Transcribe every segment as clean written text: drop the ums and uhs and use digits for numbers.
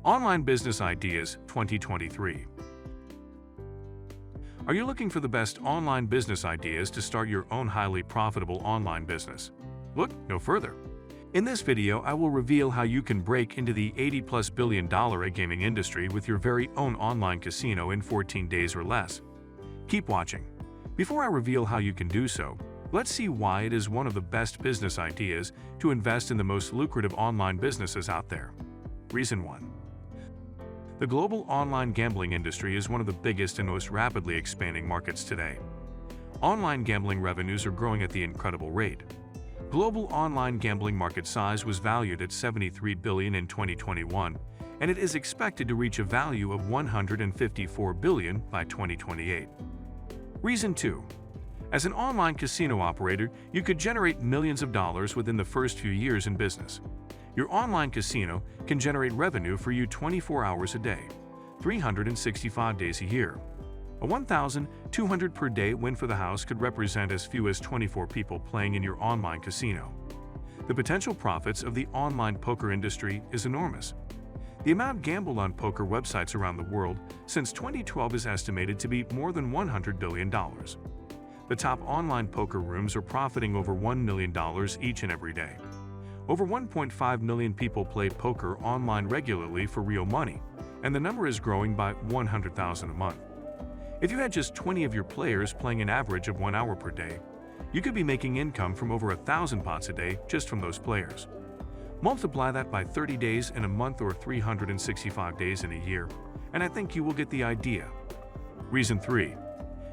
Online Business Ideas 2023. Are you looking for the best online business ideas to start your own highly profitable online business? Look no further. In this video, I will reveal how you can break into the $80+ billion gaming industry with your very own online casino in 14 days or less. Keep watching. Before I reveal how you can do so, let's see why it is one of the best business ideas to invest in the most lucrative online businesses out there. Reason 1. The global online gambling industry is one of the biggest and most rapidly expanding markets today. Online gambling revenues are growing at the incredible rate. Global online gambling market size was valued at $73 billion in 2021, and it is expected to reach a value of $154 billion by 2028. Reason 2. As an online casino operator, you could generate millions of dollars within the first few years in business. Your online casino can generate revenue for you 24 hours a day, 365 days a year. A $1,200 per day win for the house could represent as few as 24 people playing in your online casino. The potential profits of the online poker industry is enormous. The amount gambled on poker websites around the world since 2012 is estimated to be more than $100 billion. The top online poker rooms are profiting over $1 million each and every day. Over 1.5 million people play poker online regularly for real money, and the number is growing by 100,000 a month. If you had just 20 of your players playing an average of 1 hour per day, you could be making income from over 1,000 pots a day just from those players. Multiply that by 30 days in a month or 365 days in a year, and I think you will get the idea. Reason 3.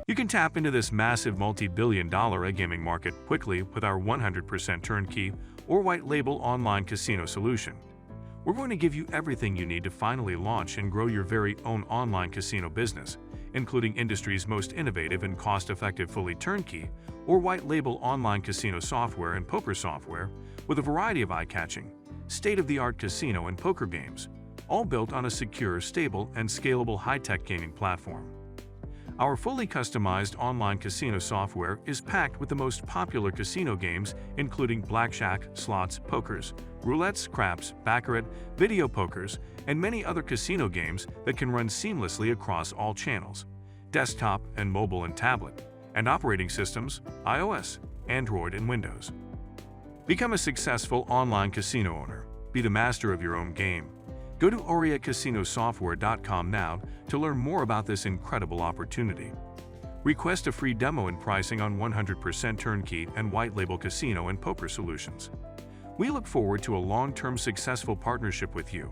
You can tap into this massive multi-billion-dollar gaming market quickly with our 100% turnkey or white label online casino solution. We're going to give you everything you need to finally launch and grow your very own online casino business, including industry's most innovative and cost-effective fully turnkey or white label online casino software and poker software with a variety of eye-catching, state-of-the-art casino and poker games, all built on a secure, stable, and scalable high-tech gaming platform. Our fully customized online casino software is packed with the most popular casino games, including blackjack, slots, pokers, roulettes, craps, baccarat, video pokers, and many other casino games that can run seamlessly across all channels, desktop and mobile and tablet, and operating systems, iOS, Android, and Windows. Become a successful online casino owner. Be the master of your own game. Go to oriacasinosoftware.com now to learn more about this incredible opportunity. Request a free demo and pricing on 100% turnkey and white label casino and poker solutions. We look forward to a long-term successful partnership with you.